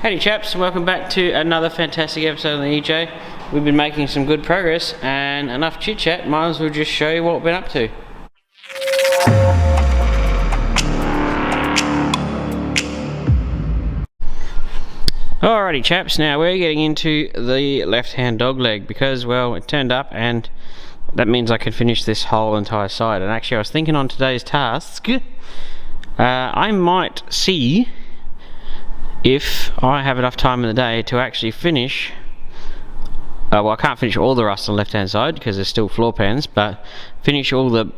Howdy chaps, welcome back to another fantastic episode of the EJ. We've been making some good progress and enough chit chat, might as well just show you what we've been up to. Alrighty chaps, now we're getting into the left hand dog leg because, well, it turned up and that means I can finish this whole entire side. And actually I was thinking on today's task, I might see if I have enough time in the day to actually finish, well, I can't finish all the rust on the left hand side because there's still floor pans, but finish all the,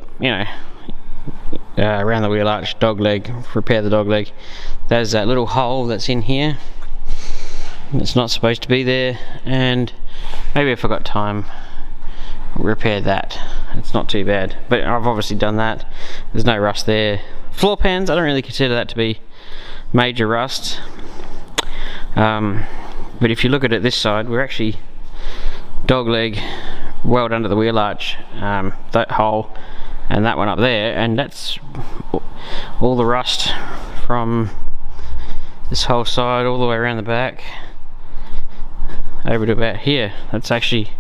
around the wheel arch, dog leg, repair the dog leg. There's that little hole that's in here, it's not supposed to be there, and maybe if I got time, repair that. It's not too bad, but I've obviously done that. There's no rust there. Floor pans, I don't really consider that to be major rust, but if you look at it this side, we're actually dog leg weld under the wheel arch, that hole and that one up there, and that's all the rust from this whole side all the way around the back over to about here. That's actually,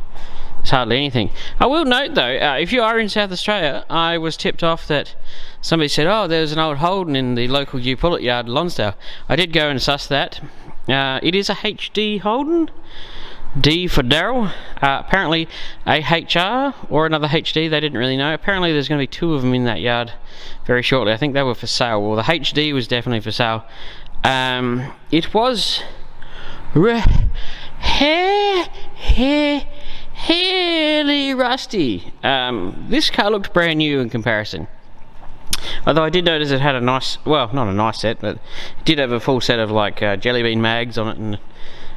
it's hardly anything. I will note though, if you are in South Australia, I was tipped off that somebody said, oh, there's an old Holden in the local U-Pullet yard, Lonsdale. I did go and suss that. It is a HD Holden, D for Daryl. Apparently a HR or another HD, they didn't really know. Apparently there's going to be two of them in that yard very shortly. I think they were for sale. Well, the HD was definitely for sale. It was fairly rusty. This car looked brand new in comparison. Although I did notice it had a nice, well, not a nice set, but it did have a full set of like jelly bean mags on it and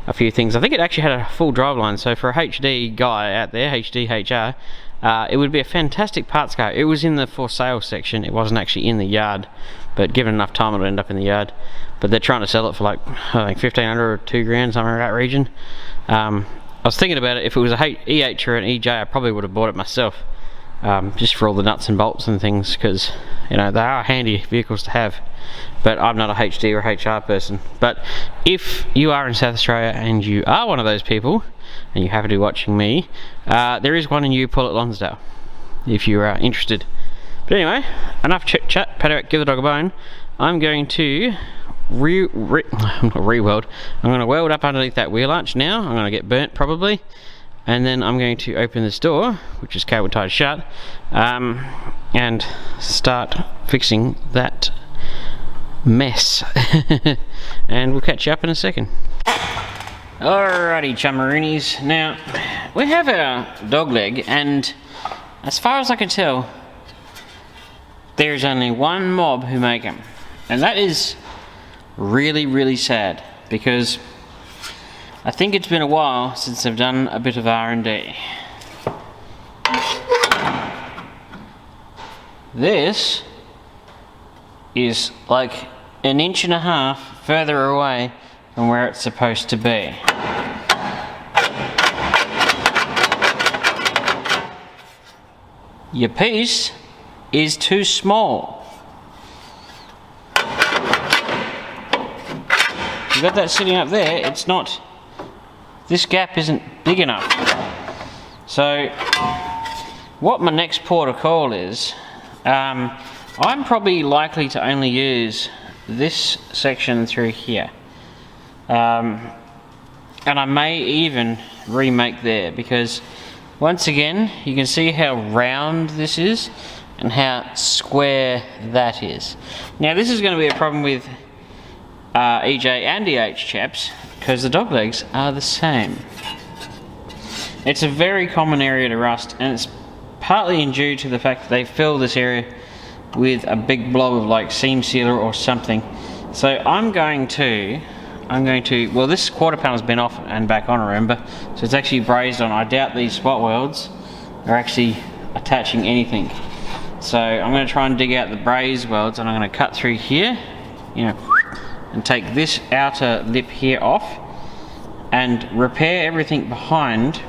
a few things. I think it actually had a full driveline, so for a HD guy out there, HD HR, it would be a fantastic parts car. It was in the for sale section, it wasn't actually in the yard, but given enough time it'll end up in the yard. But they're trying to sell it for like, I think 1,500 or 2 grand, somewhere in that region. I was thinking about it, if it was a EH or an EJ, I probably would have bought it myself, just for all the nuts and bolts and things, because they are handy vehicles to have. But I'm not a HD or HR person. But if you are in South Australia and you are one of those people and you happen to be watching me, there is one in U-Pullet Lonsdale if you are interested. But anyway, enough chit chat, pat out, give the dog a bone. I'm going to re-weld. I'm going to weld up underneath that wheel arch now. I'm going to get burnt probably, and then I'm going to open this door, which is cable tied shut, and start fixing that mess. And we'll catch you up in a second. Alrighty chummaroonies, now we have our dog leg, and as far as I can tell there's only one mob who make them, and that is really sad, because I think it's been a while since I've done a bit of R&D. This is like 1.5 inches further away from where it's supposed to be. Your piece is too small. You've got that sitting up there, it's not, this gap isn't big enough. So what my next port of call is, I'm probably likely to only use this section through here, and I may even remake there, because once again you can see how round this is and how square that is. Now this is going to be a problem with EJ and EH chaps, because the dog legs are the same. It's a very common area to rust, and it's partly due to the fact that they fill this area with a big blob of like seam sealer or something. So I'm going to, well, this quarter panel's been off and back on, remember, so it's actually brazed on. I doubt these spot welds are actually attaching anything. So I'm going to try and dig out the braze welds, and I'm going to cut through here, and take this outer lip here off and repair everything behind.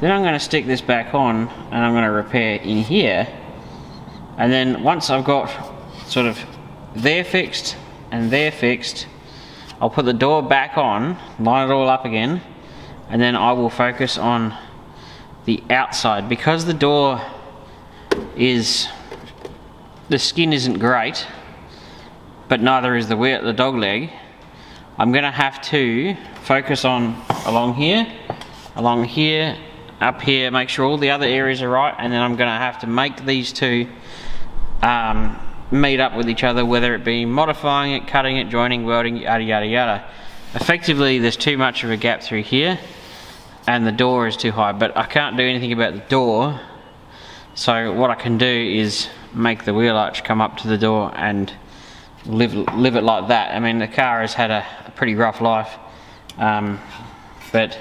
Then I'm going to stick this back on and I'm going to repair in here, and then once I've got sort of there fixed and there fixed, I'll put the door back on, line it all up again, and then I will focus on the outside. Because the door is, the skin isn't great, but neither is the dog leg, I'm gonna have to focus on along here, up here, make sure all the other areas are right, and then I'm gonna have to make these two meet up with each other, whether it be modifying it, cutting it, joining, welding, yada yada yada. Effectively, there's too much of a gap through here, and the door is too high, but I can't do anything about the door, so what I can do is make the wheel arch come up to the door and live it like that. I mean, the car has had a pretty rough life, but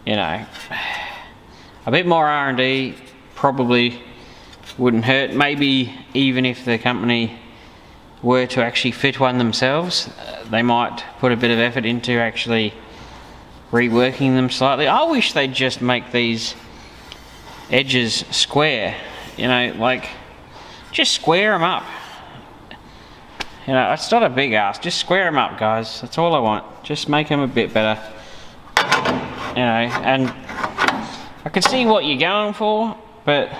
you know, a bit more R&D probably wouldn't hurt. Maybe even if the company were to actually fit one themselves, they might put a bit of effort into actually reworking them slightly. I wish they'd just make these edges square, you know, like just square them up. You know, it's not a big ask, just square them up, guys. That's all I want. Just make them a bit better, you know. And I can see what you're going for, but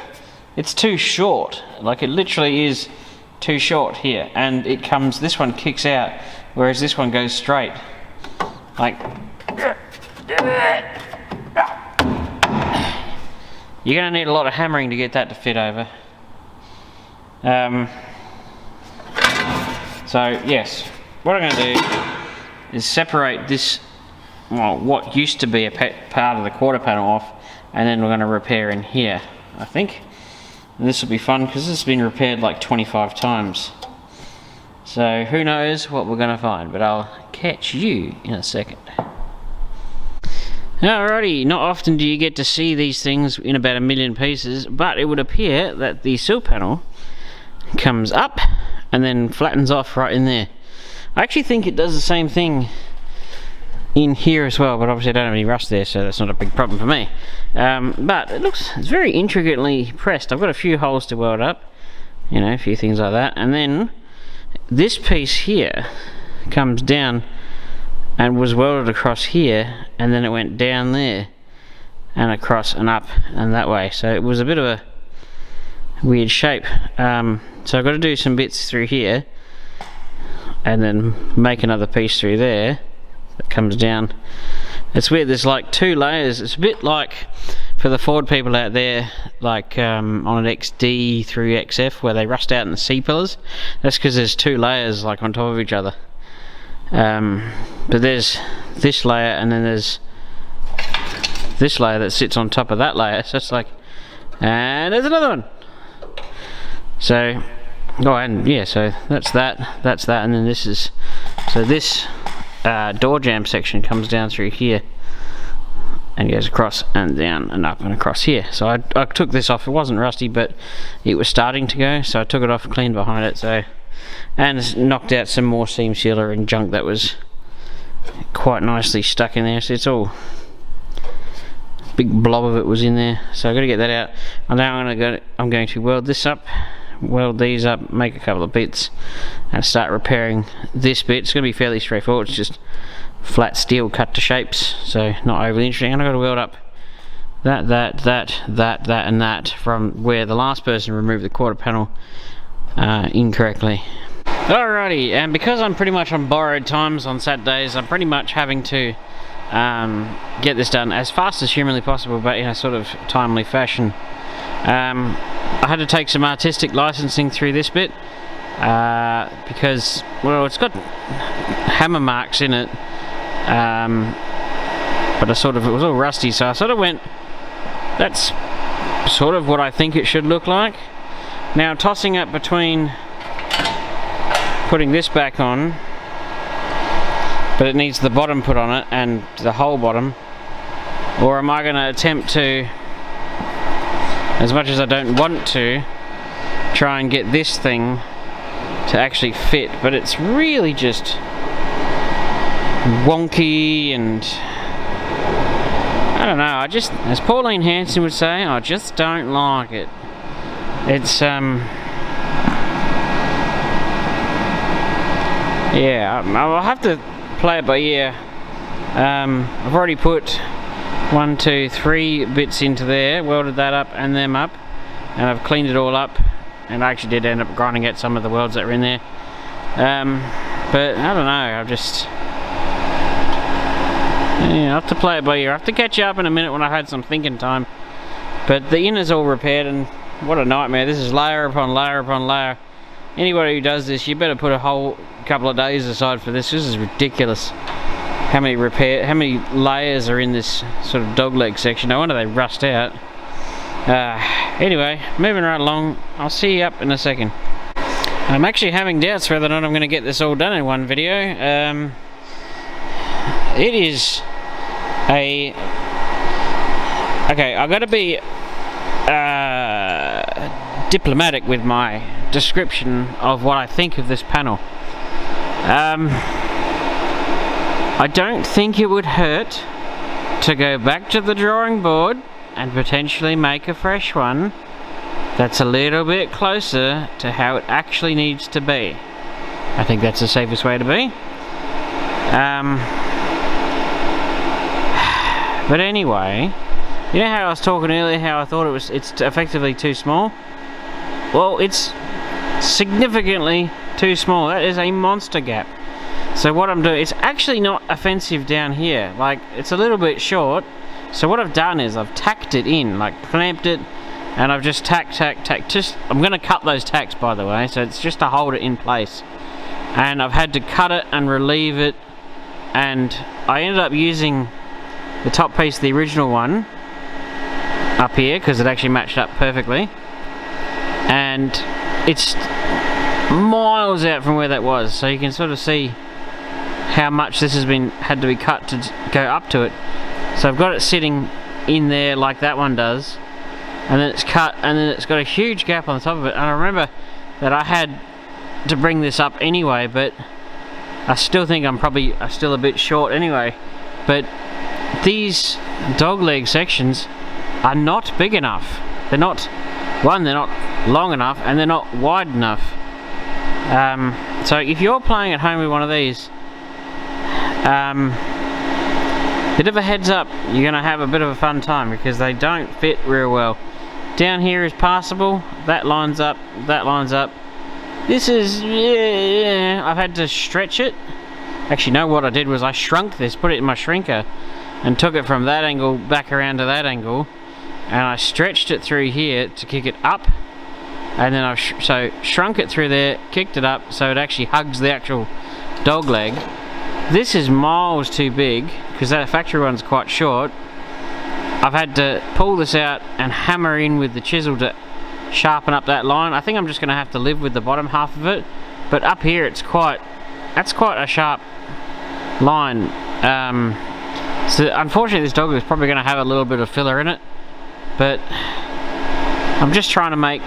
it's too short. Like, it literally is too short here, and it comes, this one kicks out, whereas this one goes straight. Like, you're gonna need a lot of hammering to get that to fit over. So yes, what I'm going to do is separate this, well, what used to be a part of the quarter panel off, and then we're going to repair in here, I think. And this will be fun because this has been repaired like 25 times. So who knows what we're going to find, but I'll catch you in a second. Alrighty, not often do you get to see these things in about 1 million pieces, but it would appear that the sill panel comes up and then flattens off right in there. I actually think it does the same thing in here as well, but obviously I don't have any rust there, so that's not a big problem for me. But it's very intricately pressed. I've got a few holes to weld up, you know, a few things like that, and then this piece here comes down and was welded across here, and then it went down there and across and up and that way, so it was a bit of a weird shape. So I've got to do some bits through here and then make another piece through there that comes down. It's weird, there's like 2 layers. It's a bit like for the Ford people out there, like on an XD through XF where they rust out in the C-pillars. That's because there's 2 layers like on top of each other. But there's this layer, and then there's this layer that sits on top of that layer, so it's like, and there's another one. So, oh, and yeah, so that's that, and then this is, so this door jamb section comes down through here and goes across and down and up and across here. So I took this off. It wasn't rusty, but it was starting to go, so I took it off, cleaned behind it, so, and knocked out some more seam sealer and junk that was quite nicely stuck in there. So it's all, big blob of it was in there, so I've got to get that out. And now I'm going to weld this up, weld these up, make a couple of bits, and start repairing this bit. It's going to be fairly straightforward. It's just flat steel cut to shapes, so not overly interesting. And I've got to weld up that, and that from where the last person removed the quarter panel incorrectly. Alrighty, and because I'm pretty much on borrowed times on Saturdays, I'm pretty much having to get this done as fast as humanly possible, but in a sort of timely fashion. I had to take some artistic licensing through this bit because, well, it's got hammer marks in it, but it was all rusty, so I sort of went, that's sort of what I think it should look like. Now, tossing up between putting this back on, but it needs the bottom put on it and the whole bottom, or am I going to attempt to, as much as I don't want to, try and get this thing to actually fit, but it's really just wonky, and I don't know, I just, as Pauline Hanson would say, I just don't like it. It's Yeah, I'll have to play it by ear. I've already put 1, 2, 3 bits into there, welded that up and them up, and I've cleaned it all up, and I actually did end up grinding out some of the welds that were in there. But I don't know, I've just... Yeah, I'll have to play it by ear. I'll have to catch you up in a minute when I've had some thinking time. But the inner's all repaired, and what a nightmare. This is layer upon layer upon layer. Anybody who does this, you better put a whole couple of days aside for this. This is ridiculous. How many layers are in this sort of dogleg section. No wonder they rust out. Anyway, moving right along. I'll see you up in a second. I'm actually having doubts whether or not I'm going to get this all done in one video. It is a... Okay, I've got to be diplomatic with my description of what I think of this panel. I don't think it would hurt to go back to the drawing board and potentially make a fresh one that's a little bit closer to how it actually needs to be. I think that's the safest way to be. But anyway, you know how I was talking earlier, how I thought it's effectively too small? Well, it's significantly too small. That is a monster gap. So what I'm doing, it's actually not offensive down here. Like, it's a little bit short. So what I've done is I've tacked it in, like clamped it, and I've just tack. Just, I'm going to cut those tacks, by the way, so it's just to hold it in place. And I've had to cut it and relieve it, and I ended up using the top piece of the original one up here because it actually matched up perfectly, and it's miles out from where that was, so you can sort of see how much this has had to be cut to go up to it. So I've got it sitting in there like that one does, and then it's cut, and then it's got a huge gap on the top of it. And I remember that I had to bring this up anyway, but I still think I'm probably still a bit short anyway. But these dogleg sections are not big enough. They're not long enough, and they're not wide enough. So if you're playing at home with one of these, bit of a heads up, you're going to have a bit of a fun time because they don't fit real well. Down here is passable, that lines up, that lines up. This is, yeah, I've had to stretch it. Actually, no, what I did was I shrunk this, put it in my shrinker, and took it from that angle back around to that angle, and I stretched it through here to kick it up, and then I've shrunk it through there, kicked it up so it actually hugs the actual dog leg. This is miles too big because that factory one's quite short. I've had to pull this out and hammer in with the chisel to sharpen up that line. I think I'm just going to have to live with the bottom half of it, but up here that's quite a sharp line. So unfortunately this dog is probably going to have a little bit of filler in it, but I'm just trying to make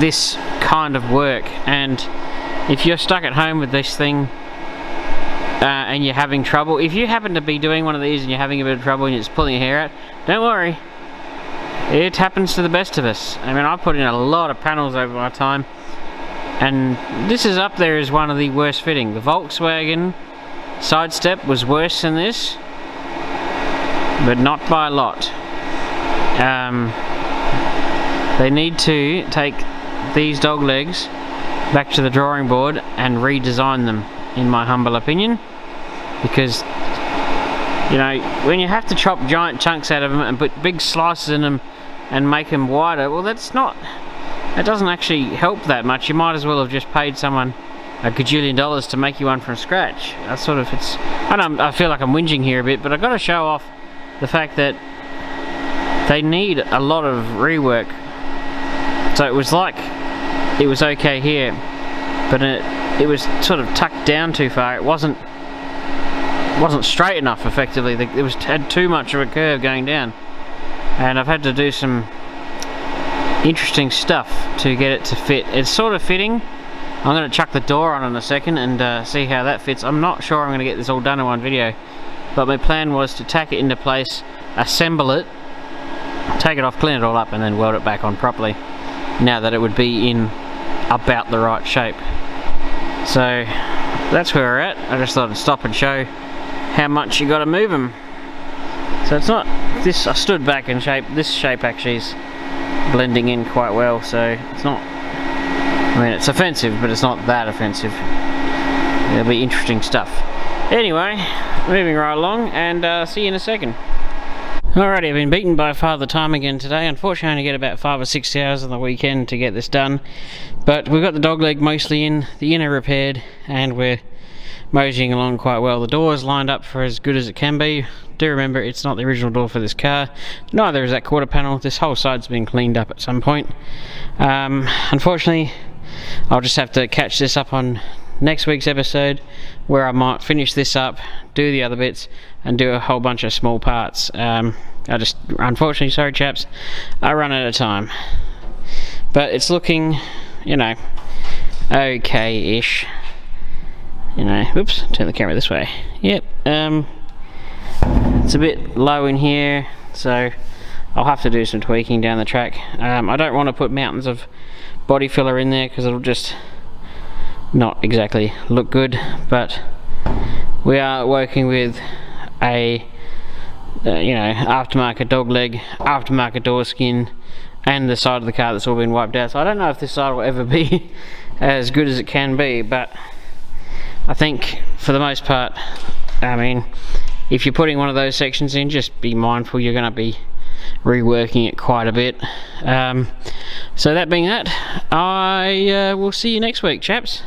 this kind of work. And if you're stuck at home with this thing and you're having trouble, if you happen to be doing one of these and you're having a bit of trouble and you're just pulling your hair out, don't worry, it happens to the best of us. I mean, I've put in a lot of panels over my time, and this is up there as one of the worst fitting. The Volkswagen sidestep was worse than this, but not by a lot. They need to take these dog legs back to the drawing board and redesign them, in my humble opinion, because, you know, when you have to chop giant chunks out of them and put big slices in them and make them wider, well, that doesn't actually help that much. You might as well have just paid someone $1 gajillion to make you one from scratch. That's sort of, I feel like I'm whinging here a bit, but I've got to show off the fact that they need a lot of rework. So it was like, it was okay here, but it was sort of tucked down too far. It wasn't straight enough, effectively. It had too much of a curve going down, and I've had to do some interesting stuff to get it to fit. It's sort of fitting. I'm going to chuck the door on in a second and see how that fits. I'm not sure I'm going to get this all done in one video, but my plan was to tack it into place, assemble it, take it off, clean it all up, and then weld it back on properly, now that it would be in about the right shape. So that's where we're at. I just thought I'd stop and show how much you got to move them. So it's not this. I stood back and this shape actually is blending in quite well. So it's not. I mean, it's offensive, but it's not that offensive. It'll be interesting stuff. Anyway, moving right along, and see you in a second. Alrighty, I've been beaten by Father Time again today. Unfortunately, I only get about 5 or 6 hours on the weekend to get this done. But we've got the dog leg mostly in, the inner repaired, and we're moseying along quite well. The door is lined up for as good as it can be. Do remember, it's not the original door for this car. Neither is that quarter panel. This whole side's been cleaned up at some point. Unfortunately, I'll just have to catch this up on next week's episode, where I might finish this up, do the other bits, and do a whole bunch of small parts. Unfortunately, sorry chaps, I run out of time. But it's looking, you know, okay-ish. You know, whoops, turn the camera this way. Yep, it's a bit low in here, so I'll have to do some tweaking down the track. I don't want to put mountains of body filler in there because it'll just not exactly look good, but we are working with a you know, aftermarket dog leg, aftermarket door skin, and the side of the car that's all been wiped out. So I don't know if this side will ever be as good as it can be, but I think for the most part, I mean, if you're putting one of those sections in, just be mindful you're going to be reworking it quite a bit. So that being that, I will see you next week, chaps.